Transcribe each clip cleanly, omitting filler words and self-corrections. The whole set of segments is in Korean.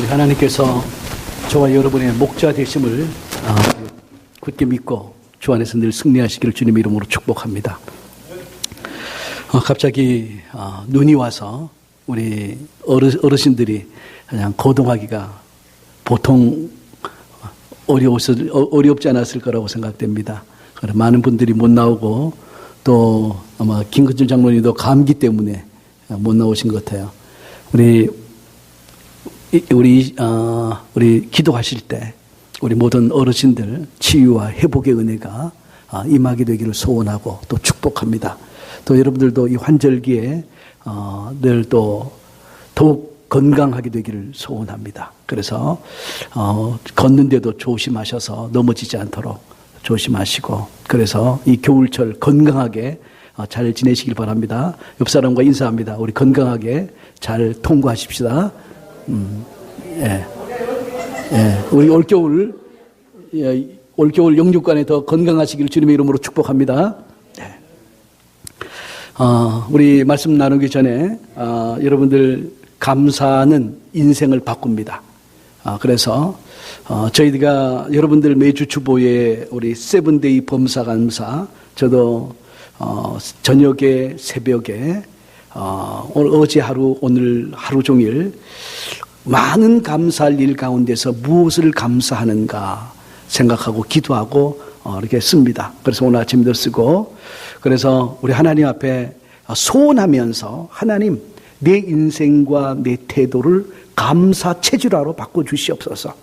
우리 하나님께서 저와 여러분의 목자 되심을 굳게 믿고 주 안에서 늘 승리하시기를 주님의 이름으로 축복합니다. 갑자기 눈이 와서 우리 어르신들이 그냥 거동하기가 보통 어렵지 않았을 거라고 생각됩니다. 많은 분들이 못 나오고 또 아마 김근준 장로님도 감기 때문에 못 나오신 것 같아요. 우리 기도하실 때 우리 모든 어르신들 치유와 회복의 은혜가 임하게 되기를 소원하고 또 축복합니다. 또 여러분들도 이 환절기에 늘 또 더욱 건강하게 되기를 소원합니다. 그래서 걷는데도 조심하셔서 넘어지지 않도록 조심하시고, 그래서 이 겨울철 건강하게 잘 지내시길 바랍니다. 옆 사람과 인사합니다. 우리 건강하게 잘 통과하십시다. 우리 올겨울 영육간에 더 건강하시기를 주님의 이름으로 축복합니다. 우리 말씀 나누기 전에 여러분들 감사는 인생을 바꿉니다. 그래서 저희가 여러분들 매주 주보에 우리 세븐데이 범사 감사, 저도 저녁에 새벽에 어제 하루 오늘 하루 종일 많은 감사할 일 가운데서 무엇을 감사하는가 생각하고 기도하고 이렇게 씁니다. 그래서 오늘 아침도 쓰고, 그래서 우리 하나님 앞에 소원하면서 하나님 내 인생과 내 태도를 감사 체질화로 바꿔주시옵소서.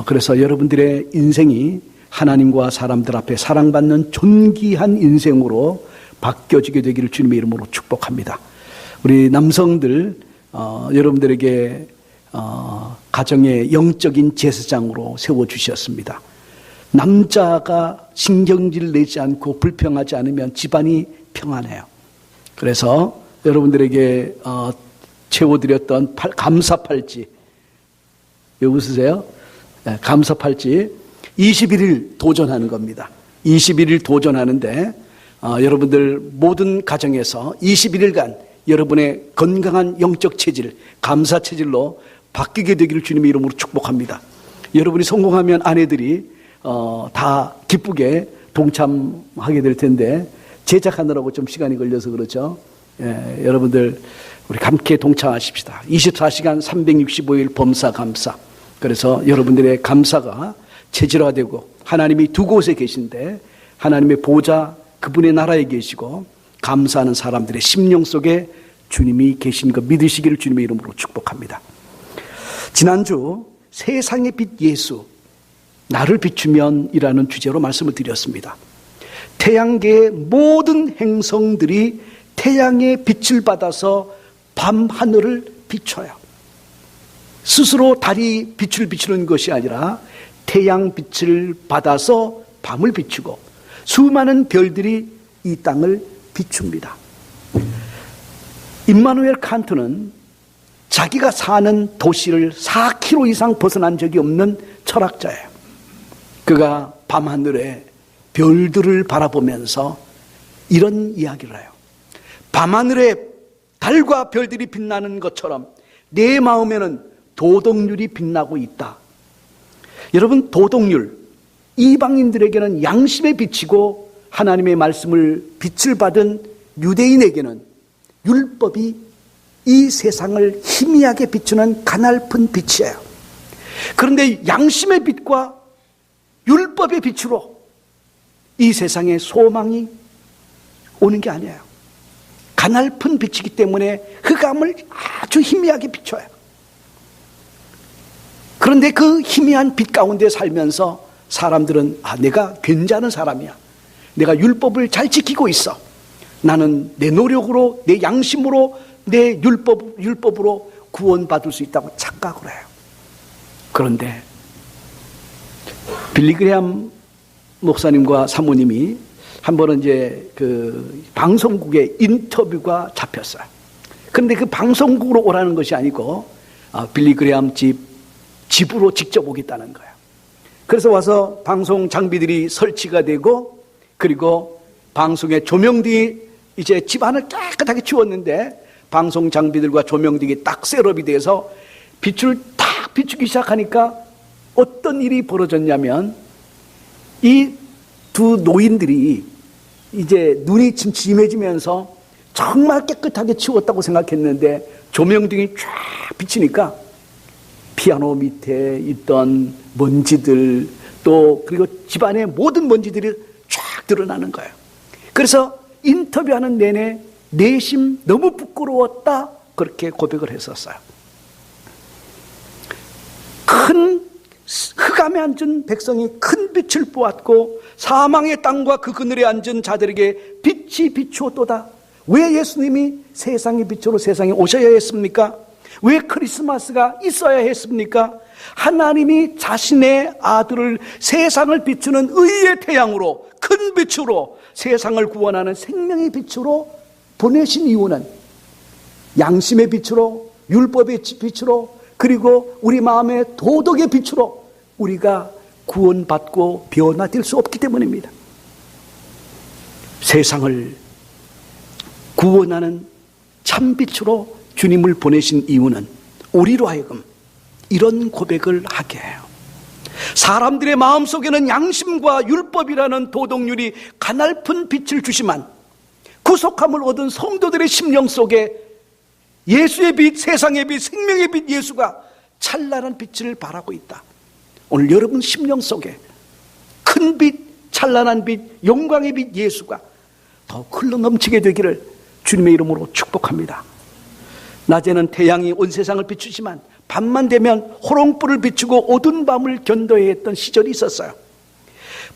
그래서 여러분들의 인생이 하나님과 사람들 앞에 사랑받는 존귀한 인생으로 바뀌어지게 되기를 주님의 이름으로 축복합니다. 우리 남성들 여러분들에게 가정의 영적인 제사장으로 세워주셨습니다. 남자가 신경질 내지 않고 불평하지 않으면 집안이 평안해요. 그래서 여러분들에게 채워드렸던 감사 팔찌, 왜 웃으세요? 감사 팔찌 21일 도전하는 겁니다. 21일 도전하는데 여러분들 모든 가정에서 21일간 여러분의 건강한 영적 체질, 감사 체질로 바뀌게 되기를 주님의 이름으로 축복합니다. 여러분이 성공하면 아내들이 다 기쁘게 동참하게 될 텐데 제작하느라고 좀 시간이 걸려서 그렇죠. 여러분들 우리 함께 동참하십시다. 24시간 365일 범사 감사. 그래서 여러분들의 감사가 체질화되고, 하나님이 두 곳에 계신데 하나님의 보좌 그분의 나라에 계시고 감사하는 사람들의 심령 속에 주님이 계신 것 믿으시기를 주님의 이름으로 축복합니다. 지난주 세상의 빛 예수, 나를 비추면 이라는 주제로 말씀을 드렸습니다. 태양계의 모든 행성들이 태양의 빛을 받아서 밤 하늘을 비춰요. 스스로 달이 빛을 비추는 것이 아니라 태양 빛을 받아서 밤을 비추고 수많은 별들이 이 땅을 비춥니다. 임마누엘 칸트는 자기가 사는 도시를 4km 이상 벗어난 적이 없는 철학자예요. 그가 밤하늘에 별들을 바라보면서 이런 이야기를 해요. 밤하늘에 달과 별들이 빛나는 것처럼 내 마음에는 도덕률이 빛나고 있다. 여러분, 도덕률, 이방인들에게는 양심의 빛이고 하나님의 말씀을 빛을 받은 유대인에게는 율법이 이 세상을 희미하게 비추는 가냘픈 빛이에요. 그런데 양심의 빛과 율법의 빛으로 이 세상에 소망이 오는 게 아니에요. 가냘픈 빛이기 때문에 흑암을 아주 희미하게 비춰요. 그런데 그 희미한 빛 가운데 살면서 사람들은 내가 괜찮은 사람이야. 내가 율법을 잘 지키고 있어. 나는 내 노력으로, 내 양심으로, 내 율법으로 구원받을 수 있다고 착각을 해요. 그런데 빌리 그레함 목사님과 사모님이 한 번은 이제 그 방송국에 인터뷰가 잡혔어요. 그런데 그 방송국으로 오라는 것이 아니고 빌리 그레함 집으로 직접 오겠다는 거예요. 그래서 와서 방송 장비들이 설치가 되고, 그리고 방송의 조명등이 이제 집안을 깨끗하게 치웠는데 방송 장비들과 조명등이 딱 셋업이 돼서 빛을 딱 비추기 시작하니까 어떤 일이 벌어졌냐면 이 두 노인들이 이제 눈이 침침해지면서 정말 깨끗하게 치웠다고 생각했는데 조명등이 쫙 비치니까 피아노 밑에 있던 먼지들 또 그리고 집안의 모든 먼지들이 쫙 드러나는 거예요. 그래서 인터뷰하는 내내 내심 너무 부끄러웠다 그렇게 고백을 했었어요. 큰 흑암에 앉은 백성이 큰 빛을 보았고 사망의 땅과 그 그늘에 앉은 자들에게 빛이 비추었도다. 왜 예수님이 세상의 빛으로 세상에 오셔야 했습니까? 왜 크리스마스가 있어야 했습니까? 하나님이 자신의 아들을 세상을 비추는 의의 태양으로 큰 빛으로 세상을 구원하는 생명의 빛으로 보내신 이유는 양심의 빛으로 율법의 빛으로 그리고 우리 마음의 도덕의 빛으로 우리가 구원받고 변화될 수 없기 때문입니다. 세상을 구원하는 참빛으로 주님을 보내신 이유는 우리로 하여금 이런 고백을 하게 해요. 사람들의 마음속에는 양심과 율법이라는 도덕률이 가냘픈 빛을 주시만 구속함을 얻은 성도들의 심령 속에 예수의 빛, 세상의 빛, 생명의 빛 예수가 찬란한 빛을 발하고 있다. 오늘 여러분 심령 속에 큰 빛, 찬란한 빛, 영광의 빛 예수가 더 흘러 넘치게 되기를 주님의 이름으로 축복합니다. 낮에는 태양이 온 세상을 비추지만 밤만 되면 호롱불을 비추고 어두운 밤을 견뎌야 했던 시절이 있었어요.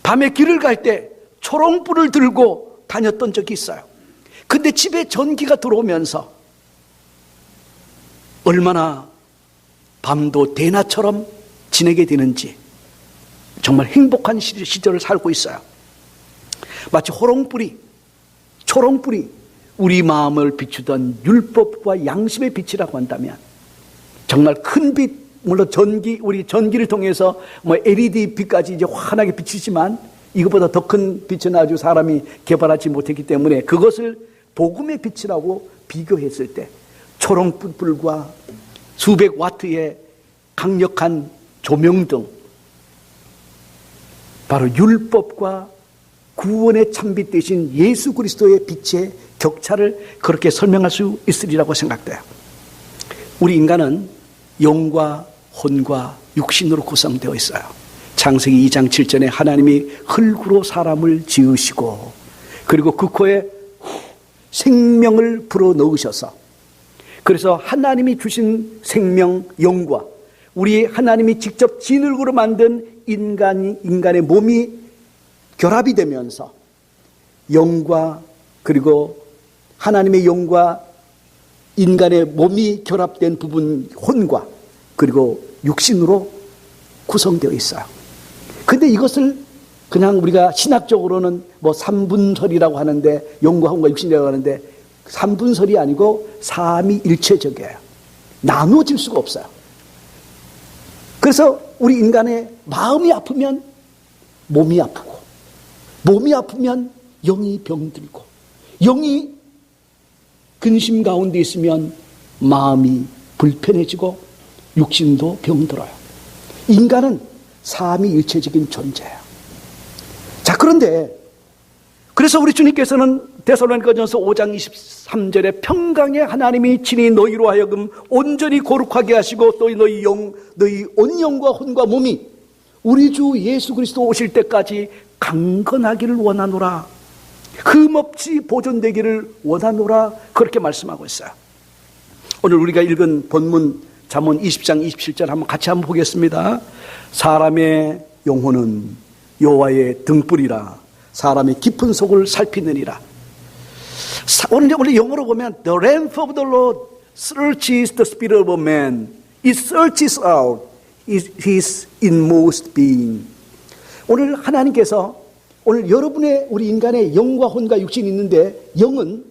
밤에 길을 갈 때 초롱불을 들고 다녔던 적이 있어요. 근데 집에 전기가 들어오면서 얼마나 밤도 대낮처럼 지내게 되는지 정말 행복한 시절을 살고 있어요. 마치 초롱불이 우리 마음을 비추던 율법과 양심의 빛이라고 한다면 정말 큰 빛, 물론 우리 전기를 통해서 LED 빛까지 이제 환하게 비치지만 이것보다 더 큰 빛은 아주 사람이 개발하지 못했기 때문에 그것을 복음의 빛이라고 비교했을 때 초롱불과 수백 와트의 강력한 조명등, 바로 율법과 구원의 참빛 대신 예수 그리스도의 빛의 격차를 그렇게 설명할 수 있으리라고 생각돼요. 우리 인간은 영과 혼과 육신으로 구성되어 있어요. 창세기 2장 7절에 하나님이 흙으로 사람을 지으시고 그리고 그 코에 생명을 불어넣으셔서 그래서 하나님이 주신 생명, 영과 우리 하나님이 직접 진흙으로 만든 인간의 몸이 결합이 되면서 영과 그리고 하나님의 영과 인간의 몸이 결합된 부분 혼과 그리고 육신으로 구성되어 있어요. 근데 이것을 그냥 우리가 신학적으로는 삼분설이라고 하는데 영과 혼과 육신이라고 하는데 삼분설이 아니고 삼위일체적이에요. 나누어질 수가 없어요. 그래서 우리 인간의 마음이 아프면 몸이 아프고 몸이 아프면 영이 병들고 영이 근심 가운데 있으면 마음이 불편해지고 육신도 병들어요. 인간은 삼위일체적인 존재예요. 자, 그런데 그래서 우리 주님께서는 데살로니가전서 5장 23절에 평강의 하나님이 친히 너희로 하여금 온전히 거룩하게 하시고 또 너희 온 영과 혼과 몸이 우리 주 예수 그리스도 오실 때까지 강건하기를 원하노라, 흠없이 보존되기를 원하노라, 그렇게 말씀하고 있어요. 오늘 우리가 읽은 본문 잠언 20장 27절 같이 한번 보겠습니다. 사람의 영혼은 여호와의 등불이라 사람의 깊은 속을 살피느니라. 오늘 영어로 보면 The lamp of the Lord searches the spirit of a man. It searches out his inmost being. 오늘 하나님께서 오늘 여러분의 우리 인간의 영과 혼과 육신이 있는데 영은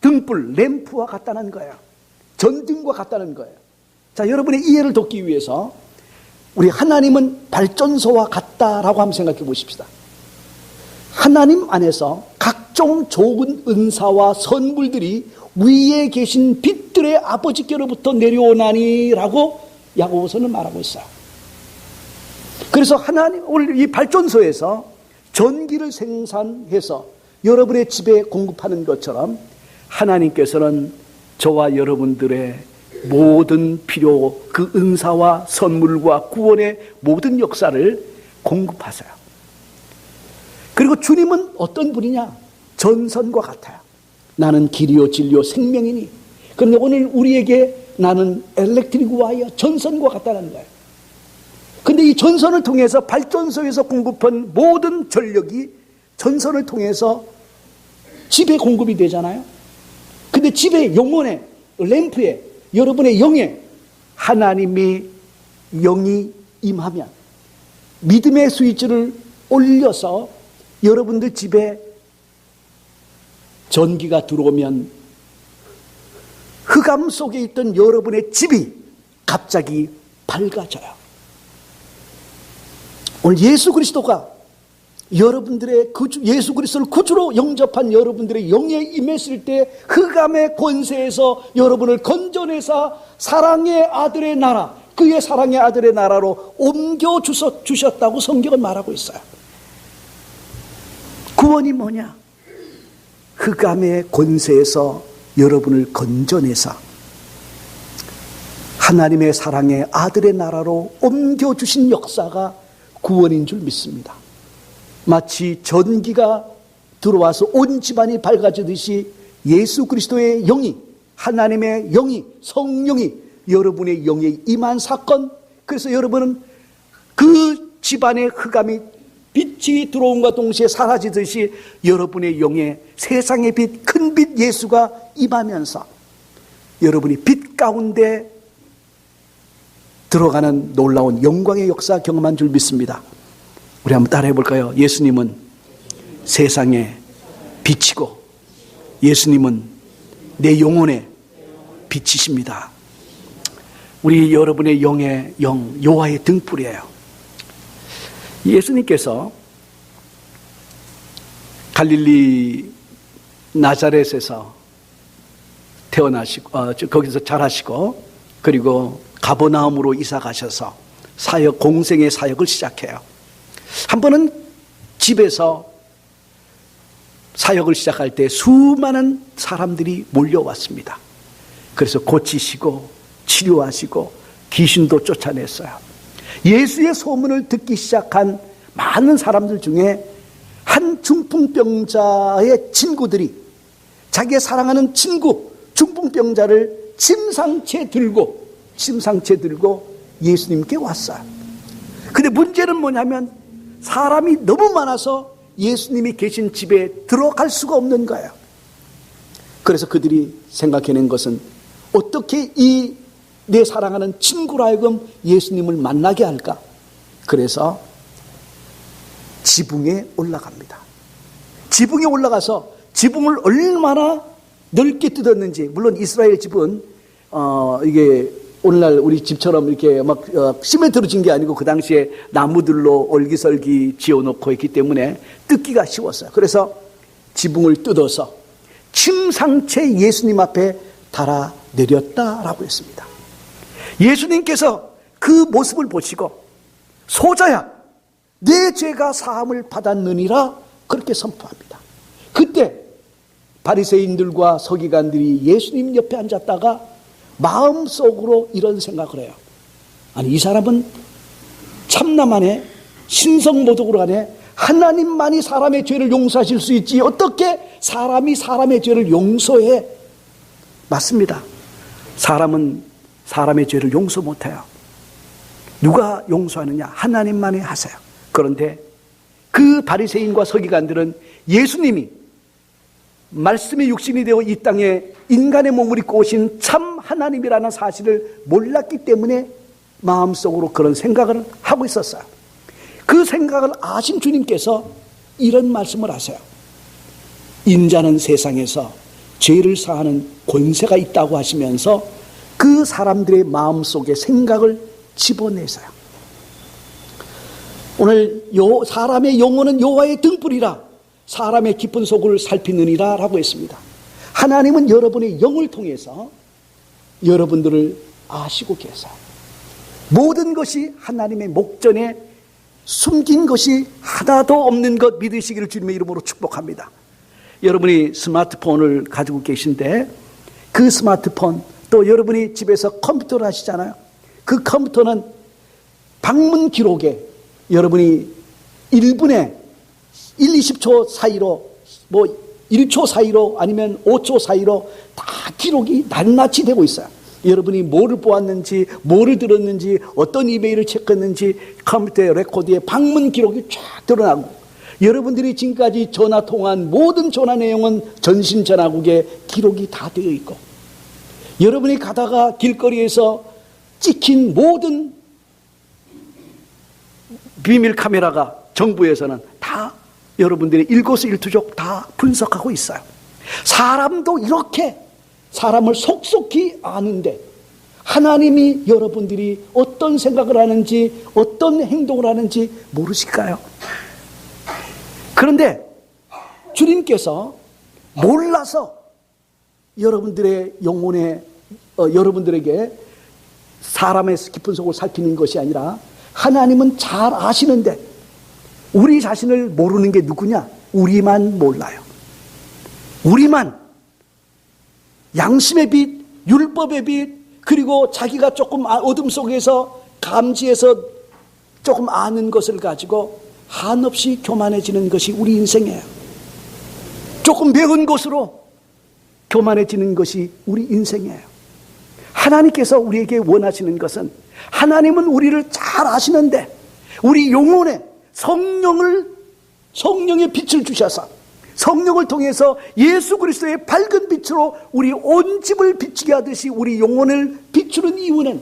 등불, 램프와 같다는 거예요. 전등과 같다는 거예요. 자, 여러분의 이해를 돕기 위해서 우리 하나님은 발전소와 같다라고 한번 생각해 보십시다. 하나님 안에서 각종 좋은 은사와 선물들이 위에 계신 빛들의 아버지께로부터 내려오나니라고 야고보서는 말하고 있어요. 그래서 하나님 오늘 이 발전소에서 전기를 생산해서 여러분의 집에 공급하는 것처럼 하나님께서는 저와 여러분들의 모든 필요, 그 은사와 선물과 구원의 모든 역사를 공급하세요. 그리고 주님은 어떤 분이냐? 전선과 같아요. 나는 길이요 진리요 생명이니. 그런데 오늘 우리에게 나는 엘렉트릭 와이어, 전선과 같다는 거예요. 근데 이 전선을 통해서 발전소에서 공급한 모든 전력이 전선을 통해서 집에 공급이 되잖아요. 근데 집에 영혼에, 램프에, 여러분의 영에 하나님의 영이 임하면, 믿음의 스위치를 올려서 여러분들 집에 전기가 들어오면 흑암 속에 있던 여러분의 집이 갑자기 밝아져요. 오늘 예수 그리스도가 여러분들의 예수 그리스도를 구주로 영접한 여러분들의 영에 임했을 때 흑암의 권세에서 여러분을 건져내사 사랑의 아들의 나라, 그의 사랑의 아들의 나라로 옮겨 주셨다고 성경은 말하고 있어요. 구원이 뭐냐? 흑암의 권세에서 여러분을 건져내사 하나님의 사랑의 아들의 나라로 옮겨주신 역사가 구원인 줄 믿습니다. 마치 전기가 들어와서 온 집안이 밝아지듯이 예수 그리스도의 영이, 하나님의 영이, 성령이 여러분의 영에 임한 사건, 그래서 여러분은 그 집안의 흑암이 빛이 들어온과 동시에 사라지듯이 여러분의 영에 세상의 빛, 큰 빛 예수가 임하면서 여러분이 빛 가운데 들어가는 놀라운 영광의 역사 경험한 줄 믿습니다. 우리 한번 따라해 볼까요? 예수님은 세상의 빛이고 예수님은 내 영혼의 빛이십니다. 우리 여러분의 영의 영, 여호와의 등불이에요. 예수님께서 갈릴리 나자렛에서 태어나시고 거기서 자라시고 그리고 가버나움으로 이사 가셔서 사역, 공생의 사역을 시작해요. 한 번은 집에서 사역을 시작할 때 수많은 사람들이 몰려왔습니다. 그래서 고치시고 치료하시고 귀신도 쫓아냈어요. 예수의 소문을 듣기 시작한 많은 사람들 중에 한 중풍병자의 친구들이 자기가 사랑하는 친구 중풍병자를 침상채 들고 예수님께 왔어요. 근데 문제는 뭐냐면 사람이 너무 많아서 예수님이 계신 집에 들어갈 수가 없는 거예요. 그래서 그들이 생각해낸 것은 어떻게 이 내 사랑하는 친구로 하여금 예수님을 만나게 할까? 그래서 지붕에 올라갑니다. 지붕에 올라가서 지붕을 얼마나 넓게 뜯었는지, 물론 이스라엘 집은 이게 오늘날 우리 집처럼 이렇게 막 시멘트로 진 게 아니고 그 당시에 나무들로 얼기설기 지어놓고 있기 때문에 뜯기가 쉬웠어요. 그래서 지붕을 뜯어서 침상채 예수님 앞에 달아 내렸다라고 했습니다. 예수님께서 그 모습을 보시고 소자야 내 죄가 사함을 받았느니라 그렇게 선포합니다. 그때 바리새인들과 서기관들이 예수님 옆에 앉았다가 마음속으로 이런 생각을 해요. 아니 이 사람은 참나만에 신성모독으로 하네. 하나님만이 사람의 죄를 용서하실 수 있지 어떻게 사람이 사람의 죄를 용서해? 맞습니다. 사람은 사람의 죄를 용서 못해요. 누가 용서하느냐? 하나님만이 하세요. 그런데 그 바리새인과 서기관들은 예수님이 말씀이 육신이 되어 이 땅에 인간의 몸을 입고 오신 참 하나님이라는 사실을 몰랐기 때문에 마음속으로 그런 생각을 하고 있었어요. 그 생각을 아신 주님께서 이런 말씀을 하세요. 인자는 세상에서 죄를 사하는 권세가 있다고 하시면서 그 사람들의 마음속에 생각을 집어내세요. 오늘 사람의 영혼은 여호와의 등불이라 사람의 깊은 속을 살피느니라 라고 했습니다. 하나님은 여러분의 영을 통해서 여러분들을 아시고 계세요. 모든 것이 하나님의 목전에 숨긴 것이 하나도 없는 것 믿으시기를 주님의 이름으로 축복합니다. 여러분이 스마트폰을 가지고 계신데 그 스마트폰, 또 여러분이 집에서 컴퓨터를 하시잖아요. 그 컴퓨터는 방문 기록에 여러분이 1분에 1, 20초 사이로, 뭐 1초 사이로 아니면 5초 사이로 다 기록이 낱낱이 되고 있어요. 여러분이 뭐를 보았는지, 뭐를 들었는지, 어떤 이메일을 체크했는지 컴퓨터의 레코드에 방문 기록이 쫙 드러나고, 여러분들이 지금까지 전화 통화한 모든 전화 내용은 전신 전화국에 기록이 다 되어 있고, 여러분이 가다가 길거리에서 찍힌 모든 비밀 카메라가 정부에서는 다 여러분들의 일거수일투족 다 분석하고 있어요. 사람도 이렇게 사람을 속속히 아는데 하나님이 여러분들이 어떤 생각을 하는지 어떤 행동을 하는지 모르실까요? 그런데 주님께서 몰라서 여러분들의 영혼에 여러분들에게 사람의 깊은 속을 살피는 것이 아니라 하나님은 잘 아시는데 우리 자신을 모르는 게 누구냐? 우리만 몰라요. 우리만 양심의 빛, 율법의 빛, 그리고 자기가 조금 어둠 속에서 감지해서 조금 아는 것을 가지고 한없이 교만해지는 것이 우리 인생이에요. 조금 배운 것으로 교만해지는 것이 우리 인생이에요. 하나님께서 우리에게 원하시는 것은, 하나님은 우리를 잘 아시는데 우리 영혼에 성령의 빛을 주셔서 성령을 통해서 예수 그리스도의 밝은 빛으로 우리 온 집을 비추게 하듯이 우리 영혼을 비추는 이유는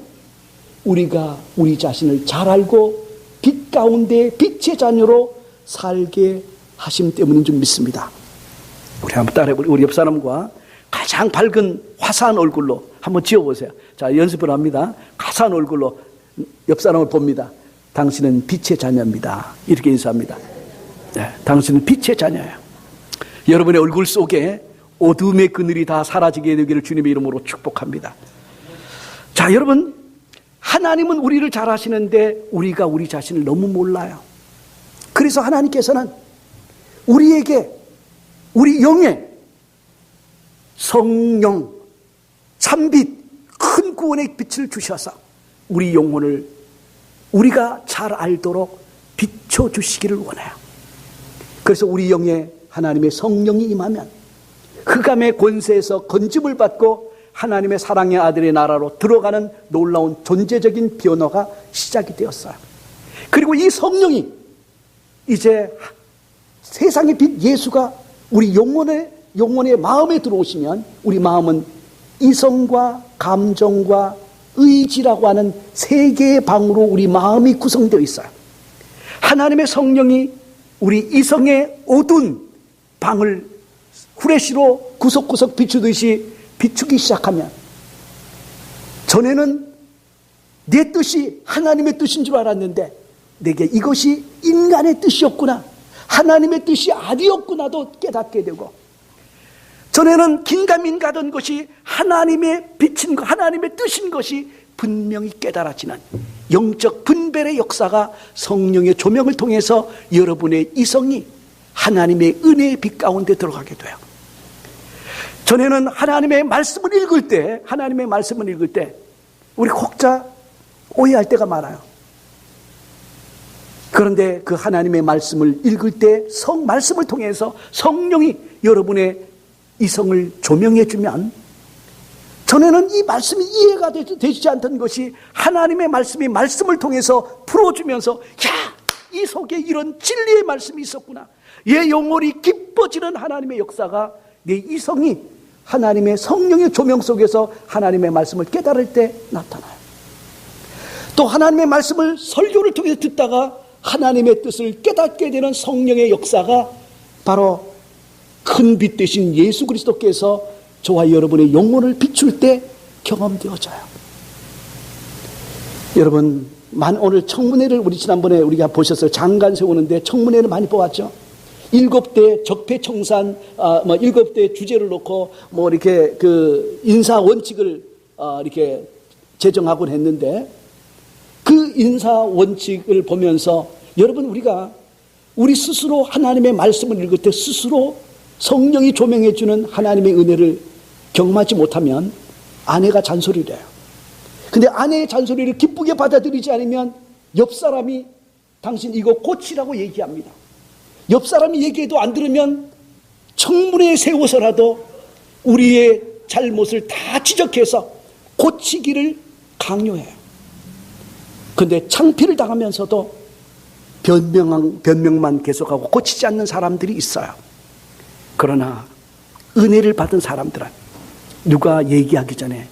우리가 우리 자신을 잘 알고 빛 가운데 빛의 자녀로 살게 하심 때문인 줄 믿습니다. 우리 한번 따라해보세요. 우리 옆 사람과 가장 밝은 화사한 얼굴로 한번 지어보세요. 자, 연습을 합니다. 화사한 얼굴로 옆 사람을 봅니다. 당신은 빛의 자녀입니다. 이렇게 인사합니다. 네, 당신은 빛의 자녀예요. 여러분의 얼굴 속에 어둠의 그늘이 다 사라지게 되기를 주님의 이름으로 축복합니다. 자, 여러분, 하나님은 우리를 잘 아시는데 우리가 우리 자신을 너무 몰라요. 그래서 하나님께서는 우리에게 우리 영에 성령, 참빛, 큰 구원의 빛을 주셔서 우리 영혼을 우리가 잘 알도록 비춰주시기를 원해요. 그래서 우리 영에 하나님의 성령이 임하면 흑암의 권세에서 건짐을 받고 하나님의 사랑의 아들의 나라로 들어가는 놀라운 존재적인 변화가 시작이 되었어요. 그리고 이 성령이 이제 세상의 빛 예수가 우리 영혼의 마음에 들어오시면 우리 마음은 이성과 감정과 의지라고 하는 세 개의 방으로 우리 마음이 구성되어 있어요. 하나님의 성령이 우리 이성의 어두운 방을 후레쉬로 구석구석 비추듯이 비추기 시작하면, 전에는 내 뜻이 하나님의 뜻인 줄 알았는데 내게 이것이 인간의 뜻이었구나, 하나님의 뜻이 아니었구나도 깨닫게 되고, 전에는 긴가민가던 것이 하나님의 빛인 것, 하나님의 뜻인 것이 분명히 깨달아지는 영적 분별의 역사가 성령의 조명을 통해서 여러분의 이성이 하나님의 은혜의 빛 가운데 들어가게 돼요. 전에는 하나님의 말씀을 읽을 때 우리 혹자 오해할 때가 많아요. 그런데 그 하나님의 말씀을 읽을 때 말씀을 통해서 성령이 여러분의 이성을 조명해 주면, 전에는 이 말씀이 이해가 되지 않던 것이 하나님의 말씀이 말씀을 통해서 풀어주면서, 야, 이 속에 이런 진리의 말씀이 있었구나, 얘 영혼이 기뻐지는 하나님의 역사가 내 이성이 하나님의 성령의 조명 속에서 하나님의 말씀을 깨달을 때 나타나요. 또 하나님의 말씀을 설교를 통해서 듣다가 하나님의 뜻을 깨닫게 되는 성령의 역사가 바로 큰 빛 되신 예수 그리스도께서 저와 여러분의 영혼을 비출 때 경험되어져요. 여러분, 오늘 청문회를 우리 지난번에 우리가 보셨어요. 장관 세우는데 청문회를 많이 뽑았죠. 7대 적폐청산, 7대 주제를 놓고 이렇게 그 인사 원칙을 이렇게 제정하곤 했는데, 인사 원칙을 보면서 여러분 우리가 우리 스스로 하나님의 말씀을 읽을 때 스스로 성령이 조명해 주는 하나님의 은혜를 경험하지 못하면 아내가 잔소리를 해요. 근데 아내의 잔소리를 기쁘게 받아들이지 않으면 옆 사람이 당신 이거 고치라고 얘기합니다. 옆 사람이 얘기해도 안 들으면 청문회에 세워서라도 우리의 잘못을 다 지적해서 고치기를 강요해요. 근데 창피를 당하면서도 변명만 계속하고 고치지 않는 사람들이 있어요. 그러나 은혜를 받은 사람들은 누가 얘기하기 전에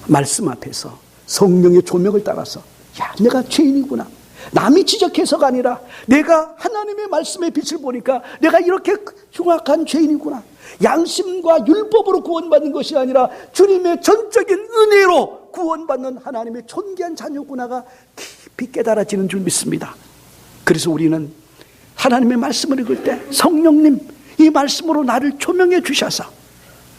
말씀 앞에서 성령의 조명을 따라서 야, 내가 죄인이구나. 남이 지적해서가 아니라 내가 하나님의 말씀의 빛을 보니까 내가 이렇게 흉악한 죄인이구나. 양심과 율법으로 구원받는 것이 아니라 주님의 전적인 은혜로 구원받는 하나님의 존귀한 자녀구나가 깊이 깨달아지는 줄 믿습니다. 그래서 우리는 하나님의 말씀을 읽을 때 성령님 이 말씀으로 나를 조명해 주셔서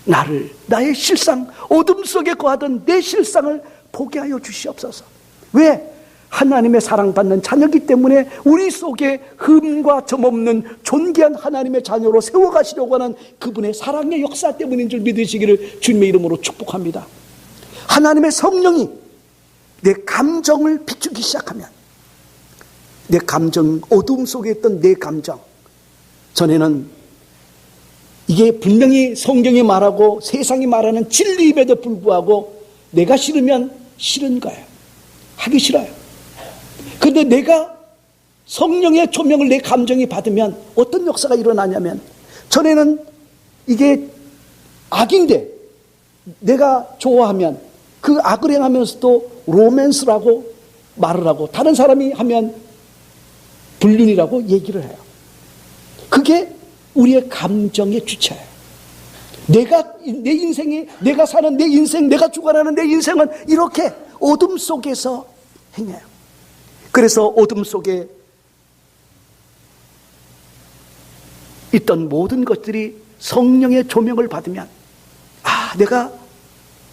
나를 나의 실상 어둠 속에 거하던 내 실상을 보게 하여 주시옵소서. 왜? 하나님의 사랑받는 자녀이기 때문에 우리 속에 흠과 점없는 존귀한 하나님의 자녀로 세워가시려고 하는 그분의 사랑의 역사 때문인 줄 믿으시기를 주님의 이름으로 축복합니다. 하나님의 성령이 내 감정을 비추기 시작하면 내 감정, 어둠 속에 있던 내 감정, 전에는 이게 분명히 성경이 말하고 세상이 말하는 진리임에도 불구하고 내가 싫으면 싫은 거예요. 하기 싫어요. 근데 내가 성령의 조명을 내 감정이 받으면 어떤 역사가 일어나냐면, 전에는 이게 악인데 내가 좋아하면 그 악을 행하면서도 로맨스라고 말을 하고 다른 사람이 하면 불륜이라고 얘기를 해요. 그게 우리의 감정의 주체예요. 내 인생이, 내가 사는 내 인생, 내가 죽어가는 내 인생은 이렇게 어둠 속에서 행해요. 그래서 어둠 속에 있던 모든 것들이 성령의 조명을 받으면 아, 내가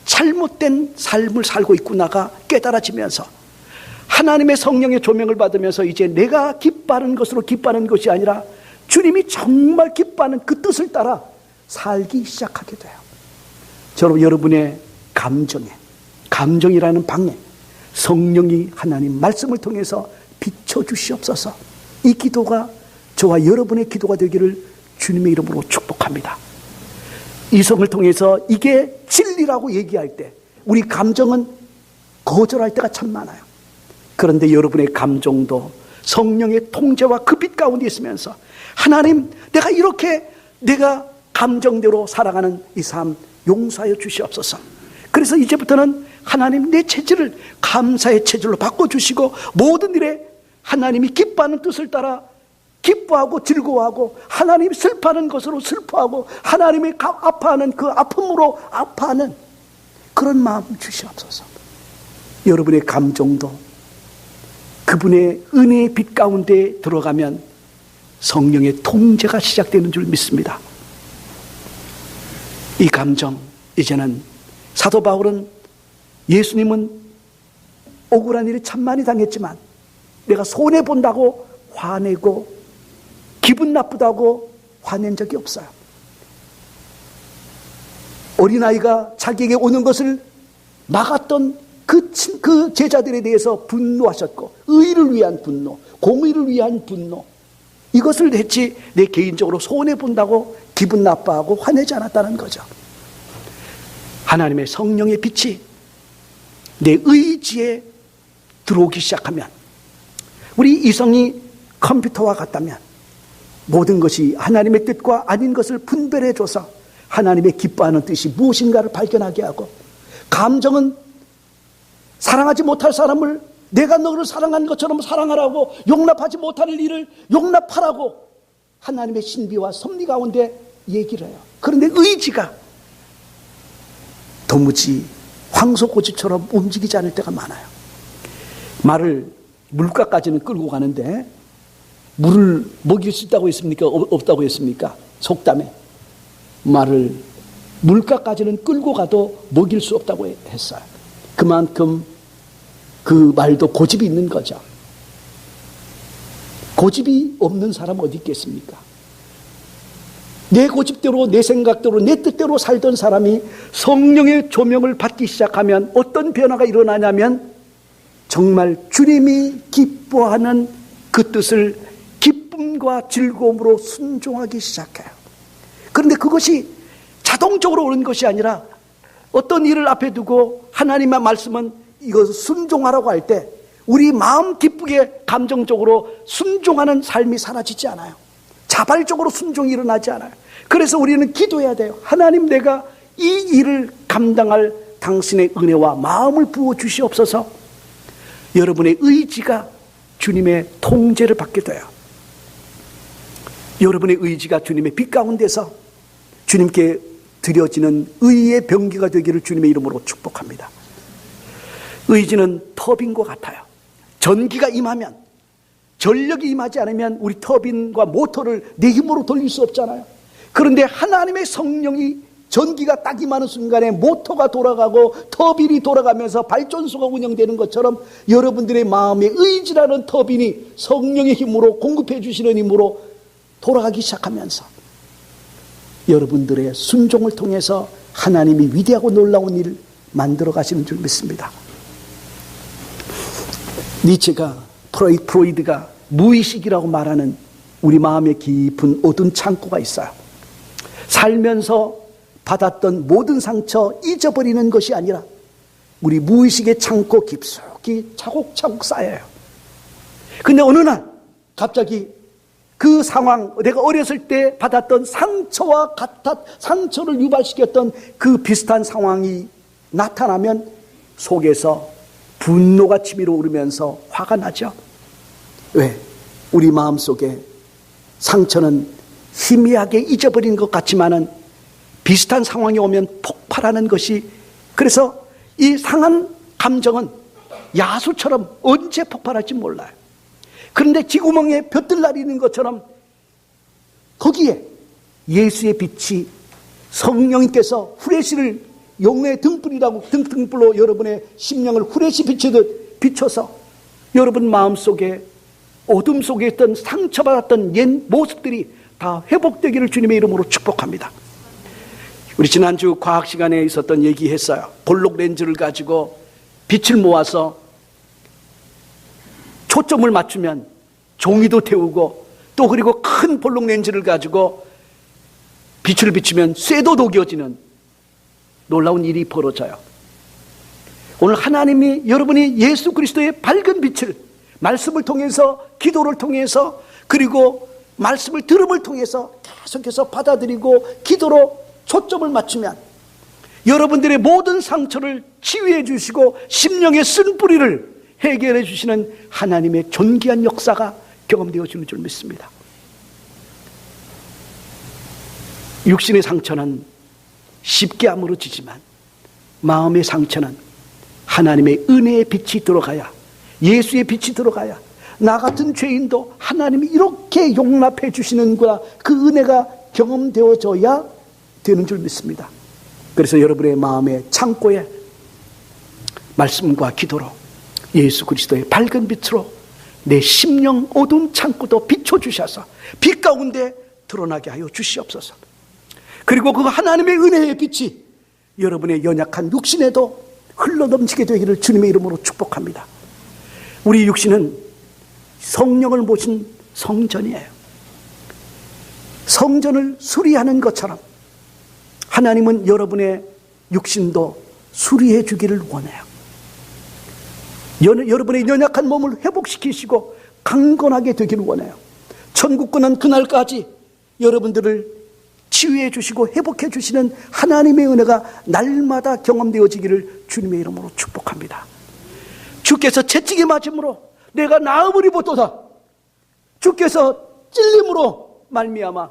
잘못된 삶을 살고 있구나가 깨달아지면서 하나님의 성령의 조명을 받으면서 이제 내가 기뻐하는 것으로 기뻐하는 것이 아니라 주님이 정말 기뻐하는 그 뜻을 따라 살기 시작하게 돼요. 저는 여러분의 감정이라는 방에 성령이 하나님 말씀을 통해서 비춰주시옵소서. 이 기도가 저와 여러분의 기도가 되기를 주님의 이름으로 축복합니다. 이성을 통해서 이게 진리라고 얘기할 때 우리 감정은 거절할 때가 참 많아요. 그런데 여러분의 감정도 성령의 통제와 그 빛 가운데 있으면서 하나님, 내가 이렇게 내가 감정대로 살아가는 이 삶 용서하여 주시옵소서. 그래서 이제부터는 하나님 내 체질을 감사의 체질로 바꿔주시고 모든 일에 하나님이 기뻐하는 뜻을 따라 기뻐하고 즐거워하고 하나님이 슬퍼하는 것으로 슬퍼하고 하나님이 아파하는 그 아픔으로 아파하는 그런 마음 주시옵소서. 여러분의 감정도 그분의 은혜의 빛 가운데 들어가면 성령의 통제가 시작되는 줄 믿습니다. 이 감정, 이제는 사도 바울은 예수님은 억울한 일이 참 많이 당했지만 내가 손해본다고 화내고 기분 나쁘다고 화낸 적이 없어요. 어린아이가 자기에게 오는 것을 막았던 그 제자들에 대해서 분노하셨고 의를 위한 분노, 공의를 위한 분노, 이것을 했지 내 개인적으로 손해본다고 기분 나빠하고 화내지 않았다는 거죠. 하나님의 성령의 빛이 내 의지에 들어오기 시작하면, 우리 이성이 컴퓨터와 같다면 모든 것이 하나님의 뜻과 아닌 것을 분별해줘서 하나님의 기뻐하는 뜻이 무엇인가를 발견하게 하고, 감정은 사랑하지 못할 사람을 내가 너를 사랑한 것처럼 사랑하라고, 용납하지 못할 일을 용납하라고 하나님의 신비와 섭리 가운데 얘기를 해요. 그런데 의지가 도무지 황소고집처럼 움직이지 않을 때가 많아요. 말을 물가까지는 끌고 가는데 물을 먹일 수 있다고 했습니까? 없다고 했습니까? 속담에 말을 물가까지는 끌고 가도 먹일 수 없다고 했어요. 그만큼 그 말도 고집이 있는 거죠. 고집이 없는 사람 어디 있겠습니까? 내 고집대로, 내 생각대로, 내 뜻대로 살던 사람이 성령의 조명을 받기 시작하면 어떤 변화가 일어나냐면 정말 주님이 기뻐하는 그 뜻을 기쁨과 즐거움으로 순종하기 시작해요. 그런데 그것이 자동적으로 오는 것이 아니라 어떤 일을 앞에 두고 하나님의 말씀은 이거 순종하라고 할 때 우리 마음 기쁘게 감정적으로 순종하는 삶이 사라지지 않아요. 자발적으로 순종이 일어나지 않아요. 그래서 우리는 기도해야 돼요. 하나님, 내가 이 일을 감당할 당신의 은혜와 마음을 부어주시옵소서. 여러분의 의지가 주님의 통제를 받게 돼요. 여러분의 의지가 주님의 빛 가운데서 주님께 드려지는 의의 병기가 되기를 주님의 이름으로 축복합니다. 의지는 터빈과 같아요. 전기가 임하면, 전력이 임하지 않으면 우리 터빈과 모터를 내 힘으로 돌릴 수 없잖아요. 그런데 하나님의 성령이 전기가 딱 임하는 순간에 모터가 돌아가고 터빈이 돌아가면서 발전소가 운영되는 것처럼 여러분들의 마음의 의지라는 터빈이 성령의 힘으로, 공급해 주시는 힘으로 돌아가기 시작하면서 여러분들의 순종을 통해서 하나님이 위대하고 놀라운 일을 만들어 가시는 줄 믿습니다. 니체가, 프로이드가 무의식이라고 말하는 우리 마음의 깊은 어두운 창고가 있어요. 살면서 받았던 모든 상처 잊어버리는 것이 아니라 우리 무의식의 창고 깊숙이 차곡차곡 쌓여요. 근데 어느 날 갑자기 그 상황, 내가 어렸을 때 받았던 상처와 상처를 유발시켰던 그 비슷한 상황이 나타나면 속에서 분노가 치밀어 오르면서 화가 나죠. 왜? 우리 마음속에 상처는 희미하게 잊어버린 것 같지만은 비슷한 상황이 오면 폭발하는 것이, 그래서 이 상한 감정은 야수처럼 언제 폭발할지 몰라요. 그런데 쥐구멍에 볕들날이 있는 것처럼 거기에 예수의 빛이, 성령님께서 후레쉬를 영의 등불이라고, 등불로 여러분의 심령을 후레쉬 비추듯 비춰서 여러분 마음속에 어둠 속에 있던 상처받았던 옛 모습들이 다 회복되기를 주님의 이름으로 축복합니다. 우리 지난주 과학 시간에 있었던 얘기했어요. 볼록 렌즈를 가지고 빛을 모아서 초점을 맞추면 종이도 태우고, 또 그리고 큰 볼록 렌즈를 가지고 빛을 비추면 쇠도 녹여지는 놀라운 일이 벌어져요. 오늘 하나님이 여러분이 예수 그리스도의 밝은 빛을 말씀을 통해서, 기도를 통해서, 그리고 말씀을 들음을 통해서 계속해서 받아들이고 기도로 초점을 맞추면 여러분들의 모든 상처를 치유해 주시고 심령의 쓴뿌리를 해결해 주시는 하나님의 존귀한 역사가 경험되어지는 줄 믿습니다. 육신의 상처는 쉽게 아물어지지만 마음의 상처는 하나님의 은혜의 빛이 들어가야, 예수의 빛이 들어가야 나 같은 죄인도 하나님이 이렇게 용납해 주시는구나, 그 은혜가 경험되어져야 되는 줄 믿습니다. 그래서 여러분의 마음의 창고에 말씀과 기도로 예수 그리스도의 밝은 빛으로 내 심령 어두운 창고도 비춰주셔서 빛 가운데 드러나게 하여 주시옵소서. 그리고 그 하나님의 은혜의 빛이 여러분의 연약한 육신에도 흘러넘치게 되기를 주님의 이름으로 축복합니다. 우리 육신은 성령을 모신 성전이에요. 성전을 수리하는 것처럼 하나님은 여러분의 육신도 수리해 주기를 원해요. 여러분의 연약한 몸을 회복시키시고 강건하게 되기를 원해요. 천국권은 그날까지 여러분들을 치유해 주시고 회복해 주시는 하나님의 은혜가 날마다 경험되어지기를 주님의 이름으로 축복합니다. 주께서 채찍에 맞음으로 내가 나음을 입었도다. 주께서 찔림으로 말미암아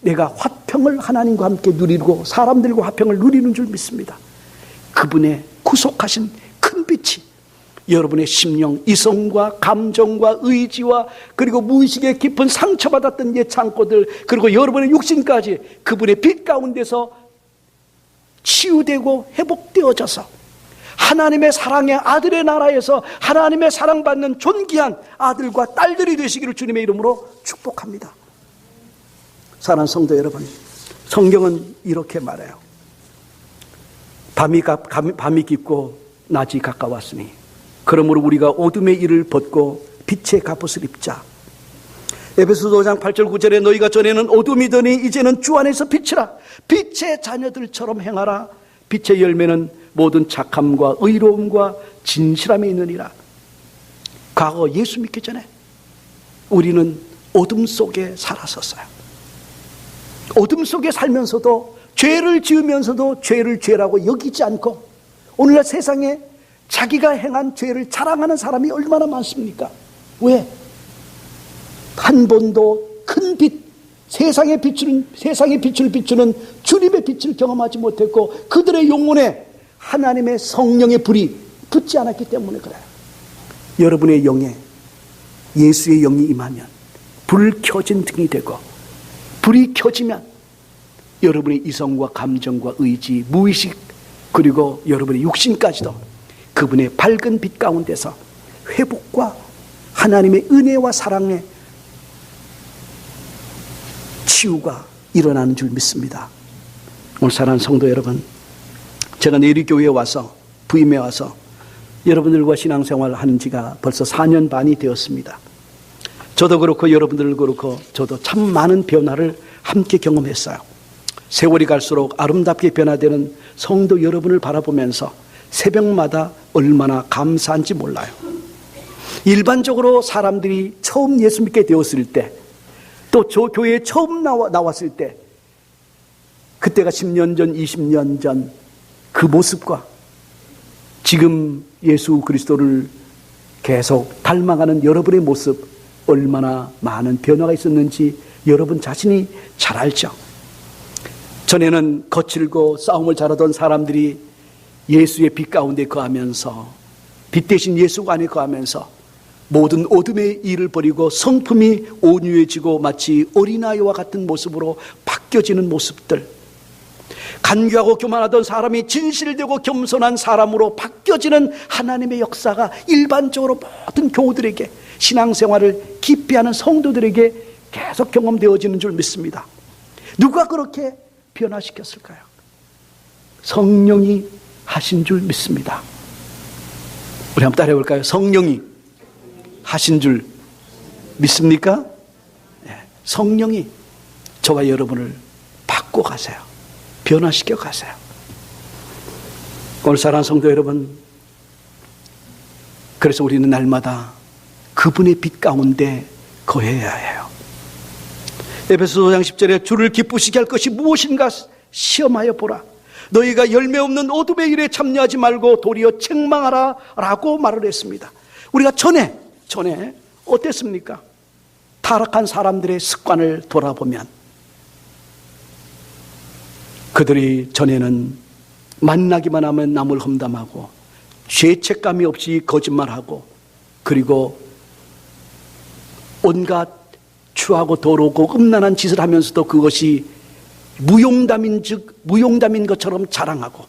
내가 화평을 하나님과 함께 누리고 사람들과 화평을 누리는 줄 믿습니다. 그분의 구속하신 큰 빛이 여러분의 심령, 이성과 감정과 의지와 그리고 무의식의 깊은 상처받았던 옛 창고들, 그리고 여러분의 육신까지 그분의 빛 가운데서 치유되고 회복되어져서 하나님의 사랑의 아들의 나라에서 하나님의 사랑받는 존귀한 아들과 딸들이 되시기를 주님의 이름으로 축복합니다. 사랑하는 성도 여러분, 성경은 이렇게 말해요. 밤이 깊고 낮이 가까웠으니 그러므로 우리가 어둠의 일을 벗고 빛의 갑옷을 입자. 에베소서 5장 8절 9절에 너희가 전에는 어둠이더니 이제는 주 안에서 빛이라. 빛의 자녀들처럼 행하라. 빛의 열매는 모든 착함과 의로움과 진실함이 있느니라. 과거 예수 믿기 전에 우리는 어둠 속에 살았었어요. 어둠 속에 살면서도 죄를 지으면서도 죄를 죄라고 여기지 않고 오늘날 세상에 자기가 행한 죄를 자랑하는 사람이 얼마나 많습니까? 왜? 한 번도 큰 빛, 세상의 빛을 비추는 주님의 빛을 경험하지 못했고 그들의 영혼에 하나님의 성령의 불이 붙지 않았기 때문에 그래요. 여러분의 영에 예수의 영이 임하면 불 켜진 등이 되고 불이 켜지면 여러분의 이성과 감정과 의지, 무의식 그리고 여러분의 육신까지도 그분의 밝은 빛 가운데서 회복과 하나님의 은혜와 사랑의 치유가 일어나는 줄 믿습니다. 오늘 사랑하는 성도 여러분, 제가 내리교회에 와서 부임해 와서 여러분들과 신앙생활을 하는 지가 벌써 4년 반이 되었습니다. 저도 그렇고 여러분들 그렇고 저도 참 많은 변화를 함께 경험했어요. 세월이 갈수록 아름답게 변화되는 성도 여러분을 바라보면서 새벽마다 얼마나 감사한지 몰라요. 일반적으로 사람들이 처음 예수 믿게 되었을 때, 또 저 교회에 처음 나왔을 때, 그때가 10년 전, 20년 전 그 모습과 지금 예수 그리스도를 계속 닮아가는 여러분의 모습, 얼마나 많은 변화가 있었는지 여러분 자신이 잘 알죠. 전에는 거칠고 싸움을 잘하던 사람들이 예수의 빛 가운데 거하면서, 빛 대신 예수 안에 거하면서 모든 어둠의 일을 버리고 성품이 온유해지고 마치 어린아이와 같은 모습으로 바뀌어지는 모습들, 간교하고 교만하던 사람이 진실되고 겸손한 사람으로 바뀌어지는 하나님의 역사가 일반적으로 모든 교우들에게, 신앙생활을 깊이 하는 성도들에게 계속 경험되어지는 줄 믿습니다. 누가 그렇게 변화시켰을까요? 성령이 하신 줄 믿습니다. 우리 한번 따라해 볼까요? 성령이 하신 줄 믿습니까? 네, 성령이 저와 여러분을 바꿔 가세요. 변화시켜 가세요. 오늘 사랑하는 성도 여러분, 그래서 우리는 날마다 그분의 빛 가운데 거해야 해요. 에베소서 5장 10절에 주를 기쁘시게 할 것이 무엇인가 시험하여 보라. 너희가 열매 없는 어둠의 일에 참여하지 말고 도리어 책망하라 라고 말을 했습니다. 우리가 전에 어땠습니까? 타락한 사람들의 습관을 돌아보면 그들이 전에는 만나기만 하면 남을 험담하고 죄책감이 없이 거짓말하고 그리고 온갖 추하고 더럽고 음란한 짓을 하면서도 그것이 무용담인 것처럼 자랑하고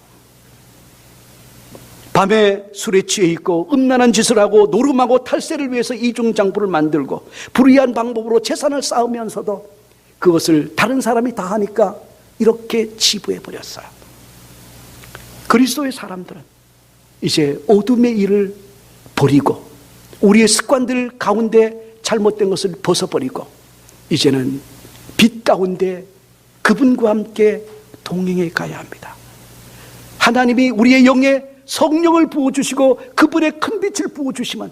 밤에 술에 취해 있고 음란한 짓을 하고 노름하고 탈세를 위해서 이중장부를 만들고 불의한 방법으로 재산을 쌓으면서도 그것을 다른 사람이 다 하니까 이렇게 치부해 버렸어요. 그리스도의 사람들은 이제 어둠의 일을 버리고 우리의 습관들 가운데 잘못된 것을 벗어버리고 이제는 빛 가운데 그분과 함께 동행해 가야 합니다. 하나님이 우리의 영에 성령을 부어주시고 그분의 큰 빛을 부어주시면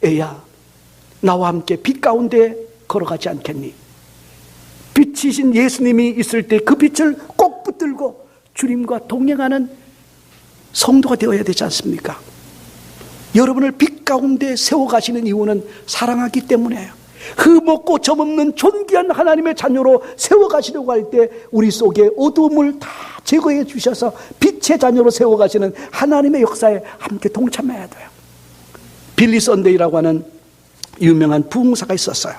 애야 나와 함께 빛 가운데 걸어가지 않겠니? 빛이신 예수님이 있을 때 그 빛을 꼭 붙들고 주님과 동행하는 성도가 되어야 되지 않습니까? 여러분을 빛 가운데 세워가시는 이유는 사랑하기 때문이에요. 흠없고 점없는 존귀한 하나님의 자녀로 세워가시려고 할 때 우리 속에 어두움을 다 제거해 주셔서 빛의 자녀로 세워가시는 하나님의 역사에 함께 동참해야 돼요. 빌리 선데이라고 하는 유명한 부흥사가 있었어요.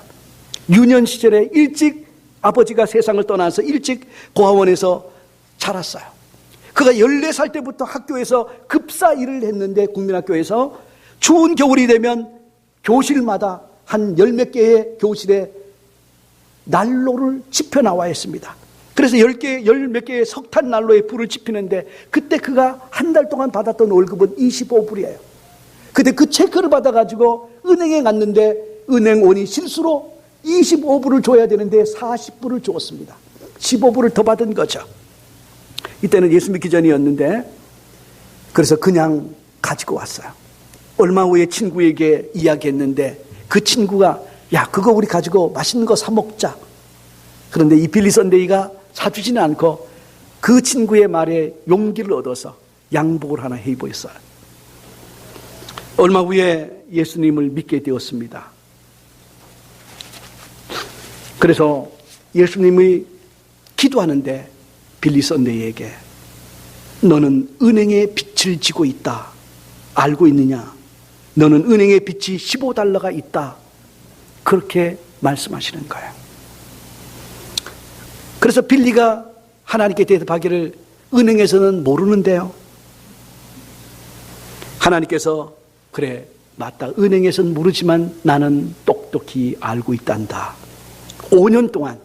유년 시절에 일찍 아버지가 세상을 떠나서 일찍 고아원에서 자랐어요. 그가 14살 때부터 학교에서 급사 일을 했는데, 국민학교에서 추운 겨울이 되면 교실마다 한 10몇 개의 교실에 난로를 지펴 나와야 했습니다. 그래서 10몇 개의 석탄 난로에 불을 지피는데, 그때 그가 한 달 동안 받았던 월급은 25불이에요. 근데 그 체크를 받아가지고 은행에 갔는데, 은행원이 실수로 25불을 줘야 되는데 40불을 주었습니다. 15불을 더 받은 거죠. 이때는 예수 믿기 전이었는데, 그래서 그냥 가지고 왔어요. 얼마 후에 친구에게 이야기했는데, 그 친구가 야, 그거 우리 가지고 맛있는 거 사 먹자. 그런데 이 빌리 선데이가 사주지는 않고 그 친구의 말에 용기를 얻어서 양복을 하나 해입었어요. 얼마 후에 예수님을 믿게 되었습니다. 그래서 예수님이 기도하는데 빌리 선데이에게 너는 은행의 빚을 지고 있다. 알고 있느냐? 너는 은행의 빚이 15달러가 있다. 그렇게 말씀하시는 거예요. 그래서 빌리가 하나님께 대답하기를 은행에서는 모르는데요. 하나님께서 그래 맞다. 은행에서는 모르지만 나는 똑똑히 알고 있단다. 5년 동안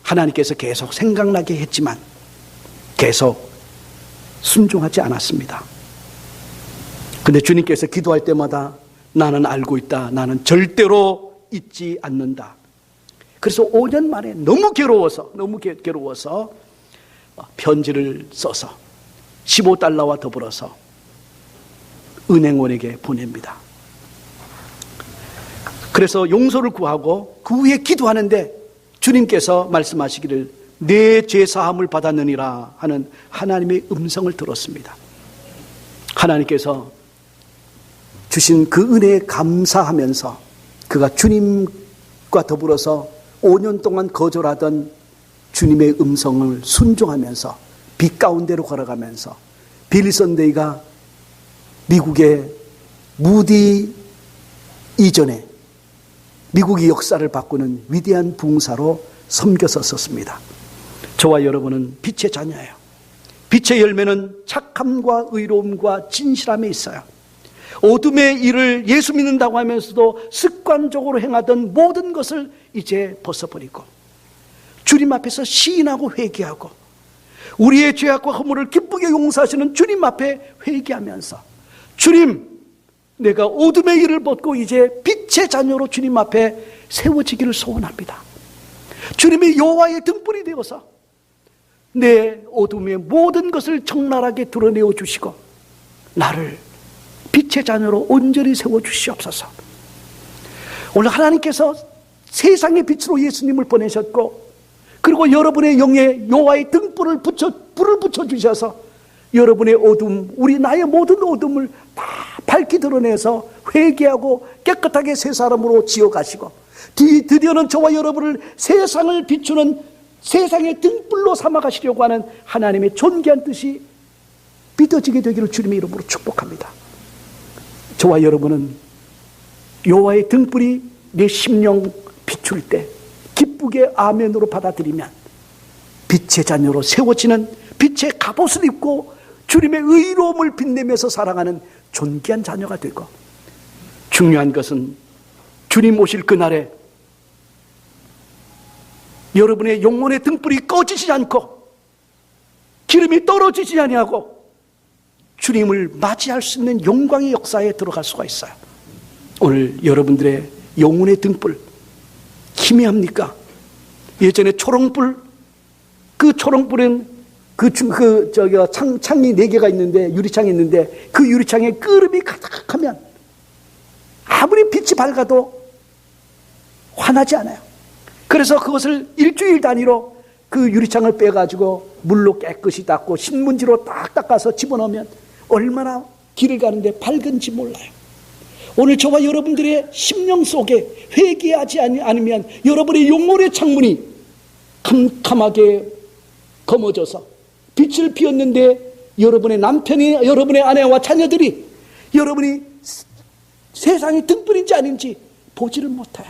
하나님께서 계속 생각나게 했지만 계속 순종하지 않았습니다. 근데 주님께서 기도할 때마다 나는 알고 있다. 나는 절대로 잊지 않는다. 그래서 5년 만에 너무 괴로워서 편지를 써서 15달러와 더불어서 은행원에게 보냅니다. 그래서 용서를 구하고 그 후에 기도하는데 주님께서 말씀하시기를 내 죄사함을 받았느니라 하는 하나님의 음성을 들었습니다. 하나님께서 주신 그 은혜에 감사하면서 그가 주님과 더불어서 5년 동안 거절하던 주님의 음성을 순종하면서 빛 가운데로 걸어가면서 빌리 선데이가 미국의 무디 이전에 미국의 역사를 바꾸는 위대한 부흥사로 섬겼었습니다. 저와 여러분은 빛의 자녀예요. 빛의 열매는 착함과 의로움과 진실함에 있어요. 어둠의 일을 예수 믿는다고 하면서도 습관적으로 행하던 모든 것을 이제 벗어버리고 주님 앞에서 시인하고 회개하고 우리의 죄악과 허물을 기쁘게 용서하시는 주님 앞에 회개하면서 주님, 내가 어둠의 일을 벗고 이제 빛의 자녀로 주님 앞에 세워지기를 소원합니다. 주님의 여호와의 등불이 되어서 내 어둠의 모든 것을 적나라하게 드러내어 주시고 나를 빛의 자녀로 온전히 세워주시옵소서. 오늘 하나님께서 세상의 빛으로 예수님을 보내셨고 그리고 여러분의 영에 여호와의 등불을 불을 붙여주셔서 여러분의 어둠, 나의 모든 어둠을 다 밝히 드러내서 회개하고 깨끗하게 새 사람으로 지어가시고 드디어는 저와 여러분을 세상을 비추는 세상의 등불로 삼아가시려고 하는 하나님의 존귀한 뜻이 믿어지게 되기를 주님의 이름으로 축복합니다. 저와 여러분은 여호와의 등불이 내 심령 비출 때 기쁘게 아멘으로 받아들이면 빛의 자녀로 세워지는 빛의 갑옷을 입고 주님의 의로움을 빛내면서 살아가는 존귀한 자녀가 되고 중요한 것은 주님 오실 그날에 여러분의 영혼의 등불이 꺼지지 않고 기름이 떨어지지 아니하고 주님을 맞이할 수 있는 영광의 역사에 들어갈 수가 있어요. 오늘 여러분들의 영혼의 등불 희미합니까? 예전에 초롱불, 그 초롱불은 창이 4개가 있는데 유리창이 있는데 그 유리창에 끄름이 가득하면 아무리 빛이 밝아도 환하지 않아요. 그래서 그것을 일주일 단위로 그 유리창을 빼가지고 물로 깨끗이 닦고 신문지로 딱 닦아서 집어넣으면 얼마나 길을 가는데 밝은지 몰라요. 오늘 저와 여러분들의 심령 속에 회개하지 않으면 여러분의 영혼의 창문이 캄캄하게 검어져서 빛을 비웠는데 여러분의 남편이, 여러분의 아내와 자녀들이 여러분이 세상의 등불인지 아닌지 보지를 못해요.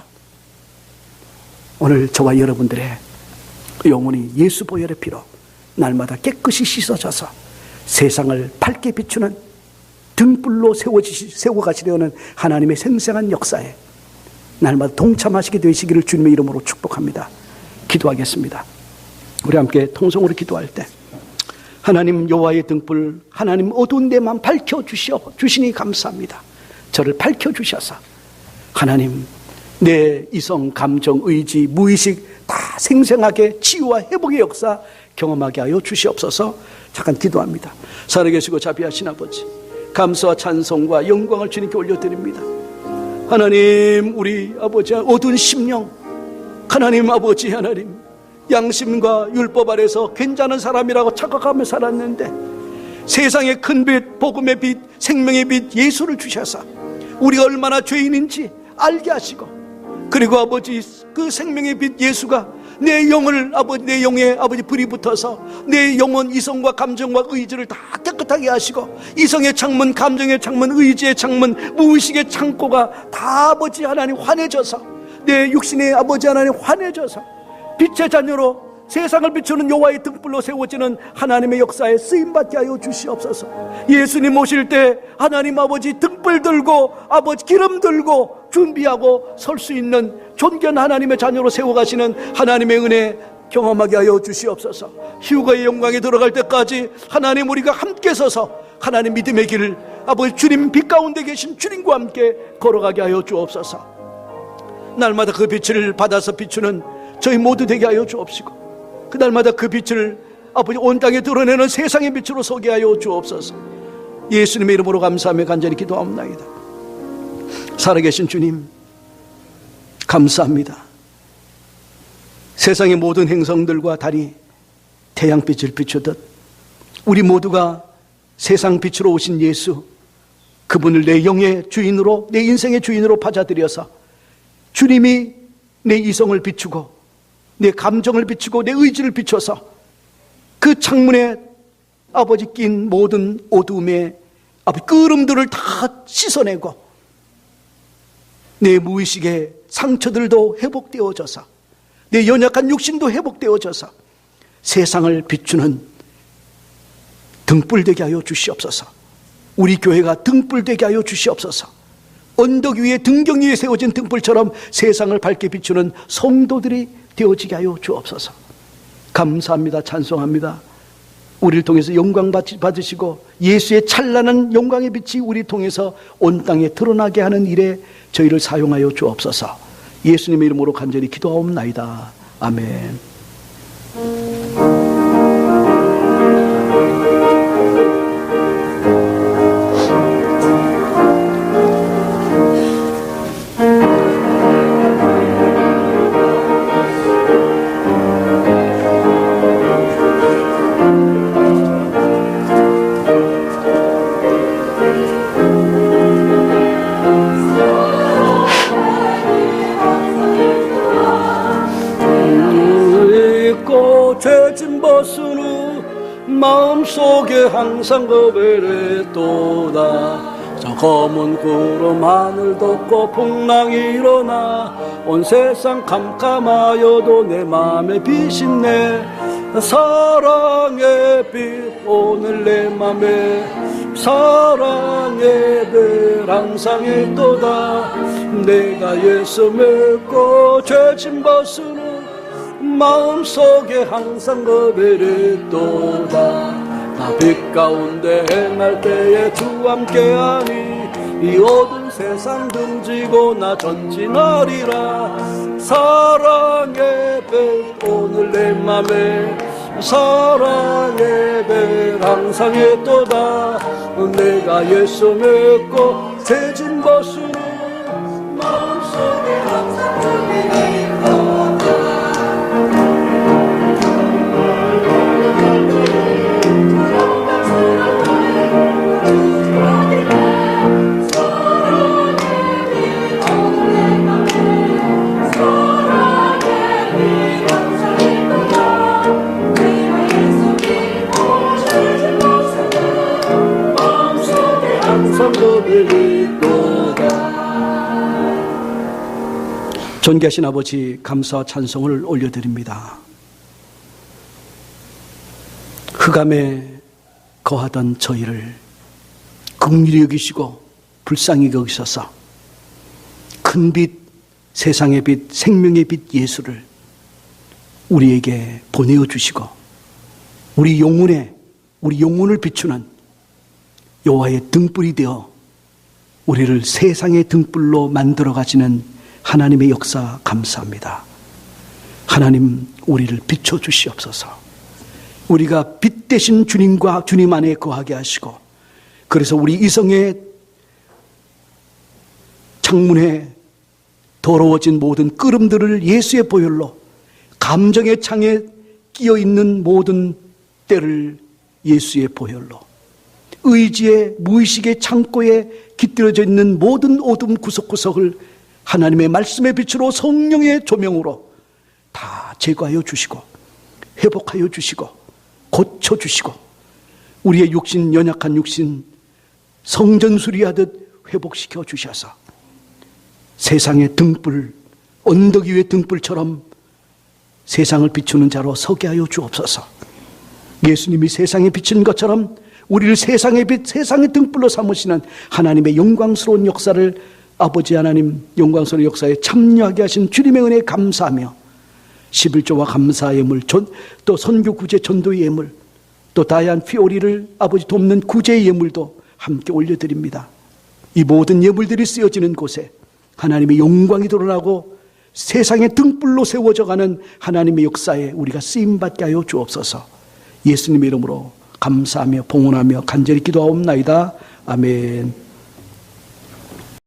오늘 저와 여러분들의 영혼이 예수 보혈의 피로 날마다 깨끗이 씻어져서 세상을 밝게 비추는 등불로 세워가시려는 하나님의 생생한 역사에 날마다 동참하시게 되시기를 주님의 이름으로 축복합니다. 기도하겠습니다. 우리 함께 통성으로 기도할 때 하나님 여호와의 등불, 하나님 어두운 데만 밝혀주시니 감사합니다. 저를 밝혀주셔서 하나님 내 이성, 감정, 의지, 무의식 다 생생하게 치유와 회복의 역사 경험하게 하여 주시옵소서. 잠깐 기도합니다. 살아계시고 자비하신 아버지, 감사와 찬송과 영광을 주님께 올려드립니다. 하나님, 우리 아버지 어두운 심령, 하나님 아버지, 하나님 양심과 율법 아래서 괜찮은 사람이라고 착각하며 살았는데 세상의 큰 빛, 복음의 빛, 생명의 빛 예수를 주셔서 우리가 얼마나 죄인인지 알게 하시고, 그리고 아버지 그 생명의 빛 예수가 내 영을 아버지, 내 영에 아버지 불이 붙어서 내 영혼 이성과 감정과 의지를 다 깨끗하게 하시고, 이성의 창문, 감정의 창문, 의지의 창문, 무의식의 창고가 다 아버지 하나님 환해져서 내 육신의 아버지 하나님 환해져서 빛의 자녀로 세상을 비추는 여호와의 등불로 세워지는 하나님의 역사에 쓰임받게 하여 주시옵소서. 예수님 오실 때 하나님 아버지 등불 들고 아버지 기름 들고 준비하고 설 수 있는 존귀한 하나님의 자녀로 세워가시는 하나님의 은혜 경험하게 하여 주시옵소서. 휴거의 영광에 들어갈 때까지 하나님 우리가 함께 서서 하나님 믿음의 길을 아버지 주님 빛 가운데 계신 주님과 함께 걸어가게 하여 주옵소서. 날마다 그 빛을 받아서 비추는 저희 모두 되게 하여 주옵시고, 그날마다 그 빛을 아버지 온 땅에 드러내는 세상의 빛으로 서게 하여 주옵소서. 예수님의 이름으로 감사하며 간절히 기도합니다. 살아계신 주님 감사합니다. 세상의 모든 행성들과 달이 태양빛을 비추듯 우리 모두가 세상 빛으로 오신 예수, 그분을 내 영의 주인으로, 내 인생의 주인으로 받아들여서 주님이 내 이성을 비추고 내 감정을 비추고 내 의지를 비춰서 그 창문에 아버지 낀 모든 어두움의 아버지 끄름들을 다 씻어내고 내 무의식의 상처들도 회복되어져서 내 연약한 육신도 회복되어져서 세상을 비추는 등불 되게 하여 주시옵소서. 우리 교회가 등불 되게 하여 주시옵소서. 언덕 위에 등경 위에 세워진 등불처럼 세상을 밝게 비추는 성도들이 되어지게 하여 주옵소서. 감사합니다. 찬송합니다. 우리를 통해서 영광 받으시고 예수의 찬란한 영광의 빛이 우리 통해서 온 땅에 드러나게 하는 일에 저희를 사용하여 주옵소서. 예수님의 이름으로 간절히 기도하옵나이다. 아멘. 죄진 벗은 후 마음속에 항상 고백했도다. 저 검은 구름 하늘 덮고 풍랑이 일어나 온 세상 캄캄하여도 내 맘에 빛이 내 사랑의 빛 오늘 내 맘에 사랑의 빛 항상 있도다. 내가 예수 믿고 죄진 벗은 후 마음속에 항상 고백했도다. 나 빛 가운데 행할 때에 주 함께하니 이 어두운 세상 등지고 나 전진하리라. 사랑의 빛 오늘 내 맘에 사랑의 빛 항상 있도다. 내가 예수 믿고 죄진 벗은 마음속에 항상 고백했도다. 존귀하신 아버지, 감사와 찬송을 올려드립니다. 흑암에 거하던 저희를 긍휼히 여기시고 불쌍히 여기셔서 큰 빛, 세상의 빛, 생명의 빛 예수를 우리에게 보내어 주시고 우리 영혼을 비추는 여호와의 등불이 되어 우리를 세상의 등불로 만들어 가시는 하나님의 역사 감사합니다. 하나님, 우리를 비춰 주시옵소서. 우리가 빛 되신 주님과 주님 안에 거하게 하시고, 그래서 우리 이성의 창문에 더러워진 모든 끄름들을 예수의 보혈로, 감정의 창에 끼어 있는 모든 때를 예수의 보혈로, 의지의 무의식의 창고에 깃들어져 있는 모든 어둠 구석구석을 하나님의 말씀의 빛으로 성령의 조명으로 다 제거하여 주시고 회복하여 주시고 고쳐 주시고 우리의 육신, 연약한 육신 성전수리하듯 회복시켜 주셔서 세상의 등불, 언덕 위의 등불처럼 세상을 비추는 자로 서게 하여 주옵소서. 예수님이 세상에 비친 것처럼 우리를 세상의 빛, 세상의 등불로 삼으시는 하나님의 영광스러운 역사를, 아버지 하나님 영광스러운 역사에 참여하게 하신 주님의 은혜에 감사하며 11조와 감사 예물, 또 선교 구제 전도의 예물, 또 다이안 피오리를 아버지 돕는 구제의 예물도 함께 올려드립니다. 이 모든 예물들이 쓰여지는 곳에 하나님의 영광이 드러나고 세상의 등불로 세워져가는 하나님의 역사에 우리가 쓰임받게 하여 주옵소서. 예수님의 이름으로 감사하며 봉헌하며 간절히 기도하옵나이다. 아멘.